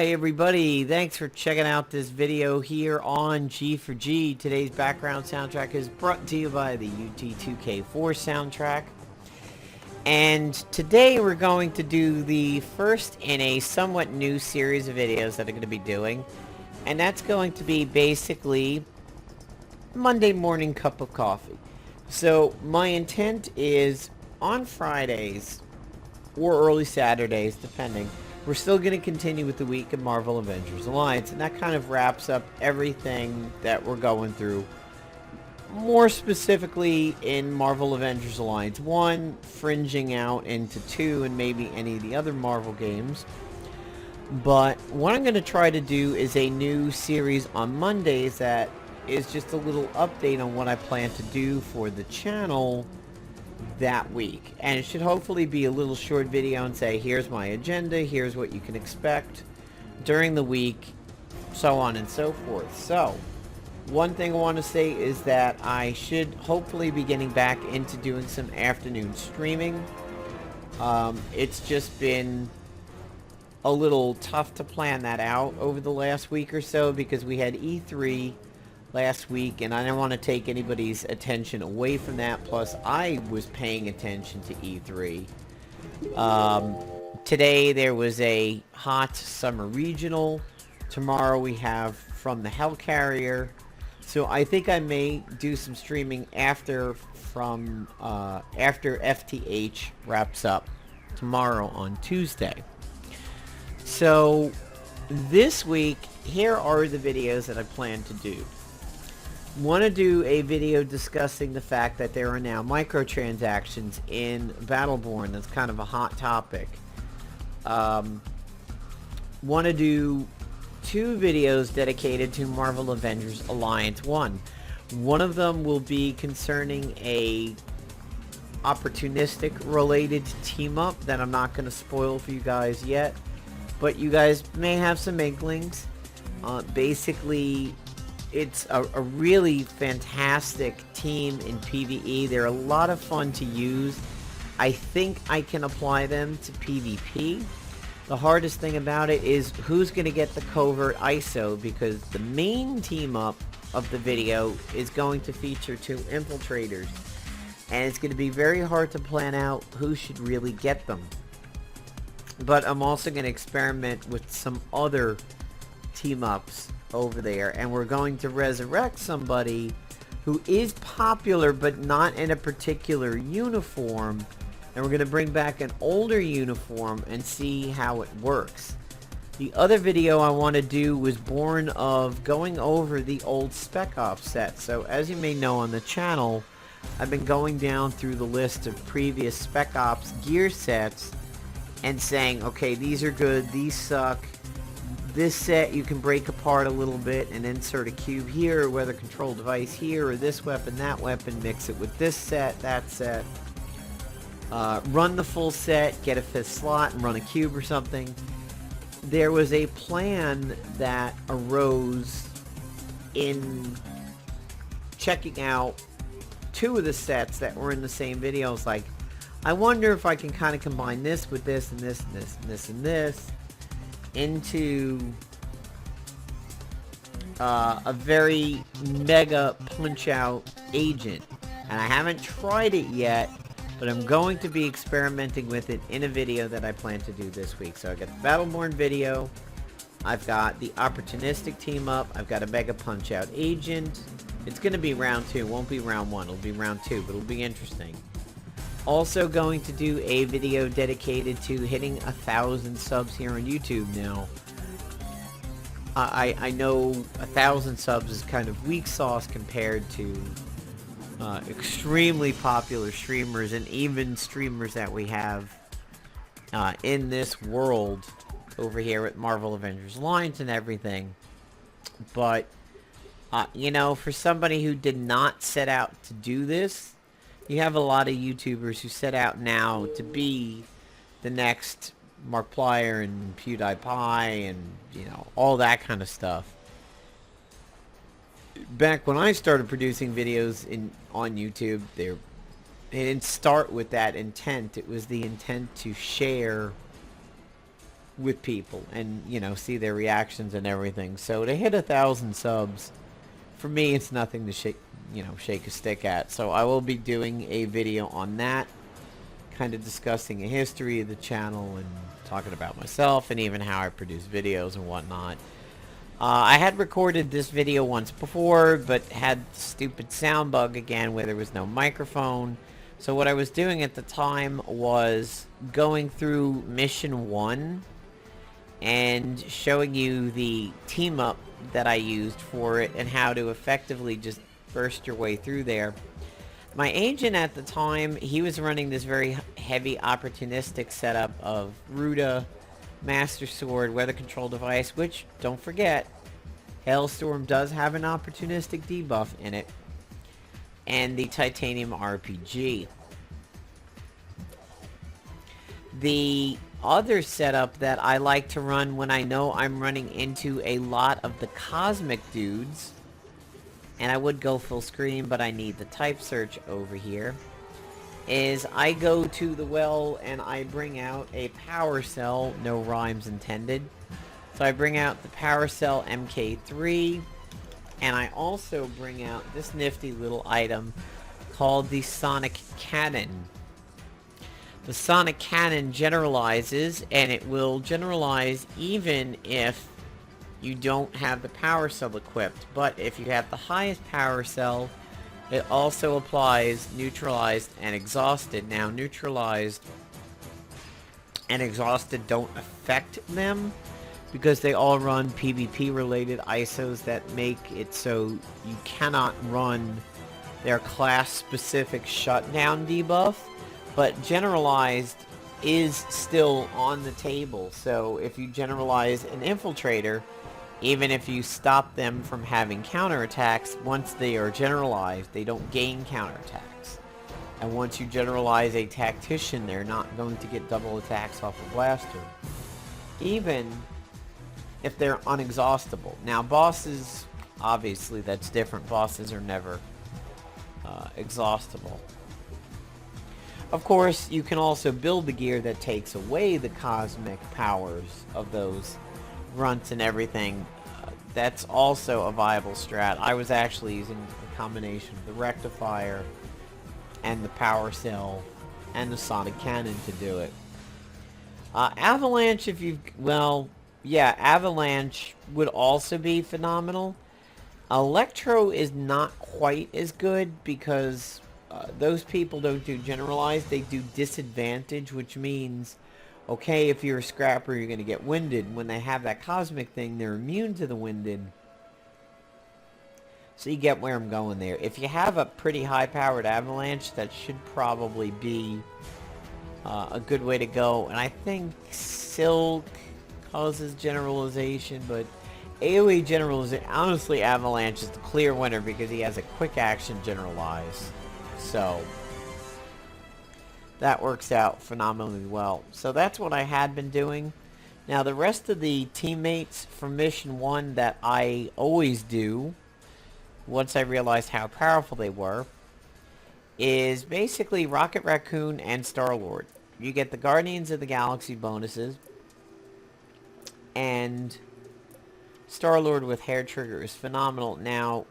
Hi everybody, thanks for checking out this video here on G4G. Today's background soundtrack is brought to you by the UT2K4 soundtrack. And today we're going to do the first in a somewhat new series of videos that I'm going to be doing. And that's going to be basically Monday morning cup of coffee. So my intent is on Fridays or early Saturdays, depending. We're still going to continue with the week of Marvel Avengers Alliance, and that kind of wraps up everything that we're going through. More specifically in Marvel Avengers Alliance 1, fringing out into 2, and maybe any of the other Marvel games. But what I'm going to try to do is a new series on Mondays that is just a little update on what I plan to do for the channel that week, and it should hopefully be a little short video and say here's my agenda, here's what you can expect during the week, so on and so forth. So one thing I want to say is that I should hopefully be getting back into doing some afternoon streaming. It's just been a little tough to plan that out over the last week or so because we had E3 last week, and I didn't want to take anybody's attention away from that. Plus, I was paying attention to E3. Today, there was a hot summer regional. Tomorrow, we have From the Hellcarrier. So, I think I may do some streaming after FTH wraps up tomorrow on Tuesday. So, this week, here are the videos that I plan to do. Want to do a video discussing the fact that there are now microtransactions in Battleborn. That's kind of a hot topic. Want to do 2 videos dedicated to Marvel Avengers Alliance 1. One of them will be concerning a opportunistic related team up that I'm not going to spoil for you guys yet, but you guys may have some inklings. Basically, it's a really fantastic team in PvE. They're a lot of fun to use. I think I can apply them to PvP. The hardest thing about it is who's going to get the covert ISO, because the main team up of the video is going to feature 2 infiltrators. And it's going to be very hard to plan out who should really get them. But I'm also going to experiment with some other team ups over there, and we're going to resurrect somebody who is popular but not in a particular uniform, and we're going to bring back an older uniform and see how it works. The other video I want to do was born of going over the old Spec Ops set. So as you may know on the channel, I've been going down through the list of previous Spec Ops gear sets and saying, okay, these are good, these suck. This set you can break apart a little bit and insert a cube here, or weather control device here, or this weapon, that weapon, mix it with this set, that set. Run the full set, get a 5th slot, and run a cube or something. There was a plan that arose in checking out 2 of the sets that were in the same video. I was like, I wonder if I can kind of combine this with this and this and this and this and this into a very mega punch-out agent. And I haven't tried it yet, but I'm going to be experimenting with it in a video that I plan to do this week. So I got the Battleborn video, I've got the opportunistic team up, I've got a mega punch-out agent. It's going to be round 2, it won't be round 1, it'll be round 2, but it'll be interesting. Also going to do a video dedicated to hitting 1,000 subs here on YouTube now. I know 1,000 subs is kind of weak sauce compared to extremely popular streamers and even streamers that we have in this world over here at Marvel Avengers Alliance and everything. But, you know, for somebody who did not set out to do this, you have a lot of YouTubers who set out now to be the next Markiplier and PewDiePie and, you know, all that kind of stuff. Back when I started producing videos on YouTube, they didn't start with that intent. It was the intent to share with people and, you know, see their reactions and everything. So to hit 1,000 subs, for me, it's nothing to shake a stick at. So I will be doing a video on that, kind of discussing a history of the channel and talking about myself and even how I produce videos and whatnot. I had recorded this video once before, but had stupid sound bug again where there was no microphone. So what I was doing at the time was going through mission 1 and showing you the team up that I used for it and how to effectively just burst your way through there. My agent at the time, he was running this very heavy opportunistic setup of Ruda, Master Sword, Weather Control Device, which, don't forget, Hailstorm does have an opportunistic debuff in it, and the Titanium RPG. The other setup that I like to run when I know I'm running into a lot of the cosmic dudes, and I would go full screen, but I need the type search over here, is I go to the well and I bring out a power cell, no rhymes intended. So I bring out the power cell MK3, and I also bring out this nifty little item called the sonic cannon. The sonic cannon generalizes, and it will generalize even if you don't have the power cell equipped. But if you have the highest power cell, it also applies neutralized and exhausted. Now, neutralized and exhausted don't affect them because they all run PvP related ISOs that make it so you cannot run their class specific shutdown debuff. But generalized is still on the table, so if you generalize an infiltrator, even if you stop them from having counterattacks, once they are generalized, they don't gain counterattacks. And once you generalize a tactician, they're not going to get double attacks off a blaster, even if they're unexhaustible. Now, bosses, obviously that's different. Bosses are never exhaustible. Of course, you can also build the gear that takes away the cosmic powers of those grunts and everything. That's also a viable strat. I was actually using a combination of the rectifier and the power cell and the sonic cannon to do it. Avalanche, if you've... well, yeah, Avalanche would also be phenomenal. Electro is not quite as good because those people don't do generalized, they do disadvantage, which means, okay, if you're a scrapper, you're going to get winded. When they have that cosmic thing, they're immune to the winded. So you get where I'm going there. If you have a pretty high-powered avalanche, that should probably be a good way to go. And I think Silk causes generalization, but AoE generalization, honestly, Avalanche is the clear winner because he has a quick action generalize. So that works out phenomenally well. So that's what I had been doing. Now the rest of the teammates from mission 1 that I always do, once I realized how powerful they were, is basically Rocket Raccoon and Star-Lord. You get the Guardians of the Galaxy bonuses, and Star-Lord with Hair Trigger is phenomenal. Now,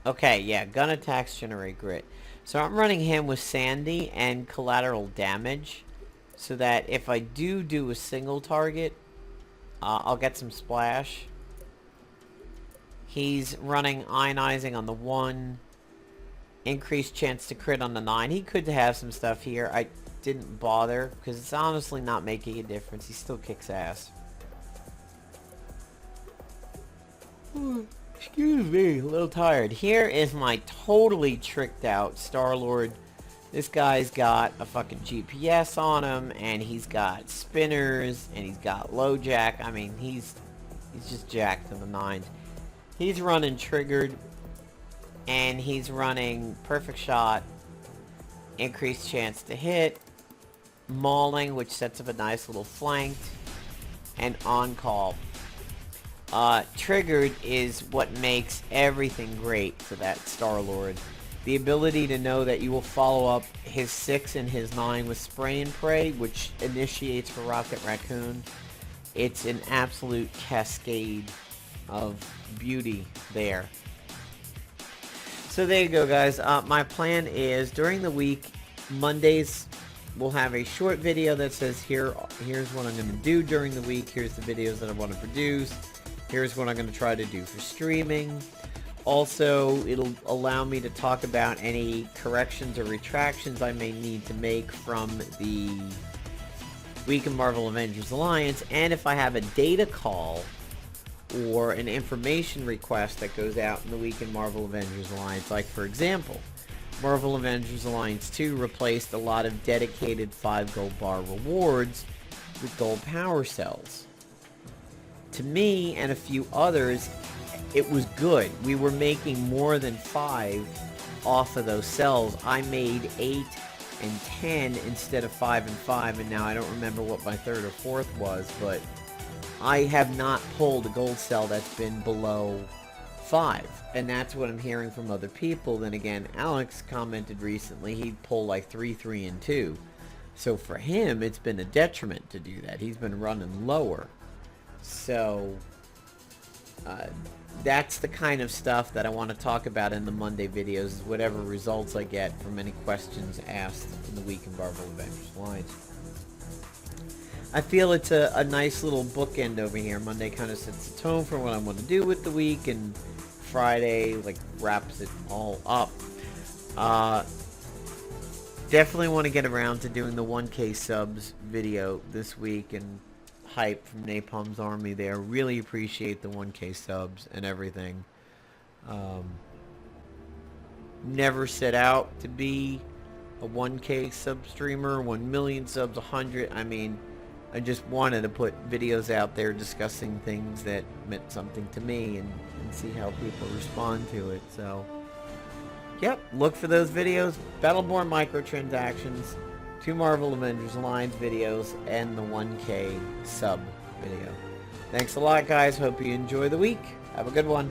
okay, yeah, gun attacks generate grit. So I'm running him with Sandy and collateral damage, so that if I do a single target, I'll get some splash. He's running ionizing on the 1, increased chance to crit on the 9. He could have some stuff here. I didn't bother, because it's honestly not making a difference. He still kicks ass. Excuse me, a little tired. Here is my totally tricked out Star-Lord. This guy's got a fucking GPS on him, and he's got spinners, and he's got low jack. I mean, he's just jacked to the nines. He's running triggered, and he's running perfect shot, increased chance to hit, mauling, which sets up a nice little flank, and on call. Triggered is what makes everything great for that Star-Lord. The ability to know that you will follow up his 6 and his 9 with Spray and Pray, which initiates for Rocket Raccoon. It's an absolute cascade of beauty there. So there you go, guys. My plan is during the week, Mondays, we'll have a short video that says here's what I'm going to do during the week. Here's the videos that I want to produce. Here's what I'm going to try to do for streaming. Also, it'll allow me to talk about any corrections or retractions I may need to make from the Week in Marvel Avengers Alliance. And if I have a data call or an information request that goes out in the Week in Marvel Avengers Alliance, like for example, Marvel Avengers Alliance 2 replaced a lot of dedicated 5 gold bar rewards with gold power cells. To me and a few others, it was good. We were making more than 5 off of those cells. I made 8 and 10 instead of 5 and 5, and now I don't remember what my third or fourth was, but I have not pulled a gold cell that's been below 5, and that's what I'm hearing from other people. Then again, Alex commented recently he'd pull like 3, 3, and 2. So for him, it's been a detriment to do that. He's been running lower. So that's the kind of stuff that I want to talk about in the Monday videos, is whatever results I get from any questions asked in the Week in Marvel Avengers Alliance. I feel it's a nice little bookend over here. Monday kind of sets the tone for what I want to do with the week, and Friday like wraps it all up. Definitely want to get around to doing the 1K subs video this week, and hype from Napalm's Army there. Really appreciate the 1K subs and everything. Never set out to be a 1K sub streamer, 1 million subs, 100. I mean, I just wanted to put videos out there discussing things that meant something to me, and see how people respond to it. So, yep, look for those videos. Battleborn microtransactions, 2 Marvel Avengers Alliance videos, and the 1K sub video. Thanks a lot, guys. Hope you enjoy the week. Have a good one.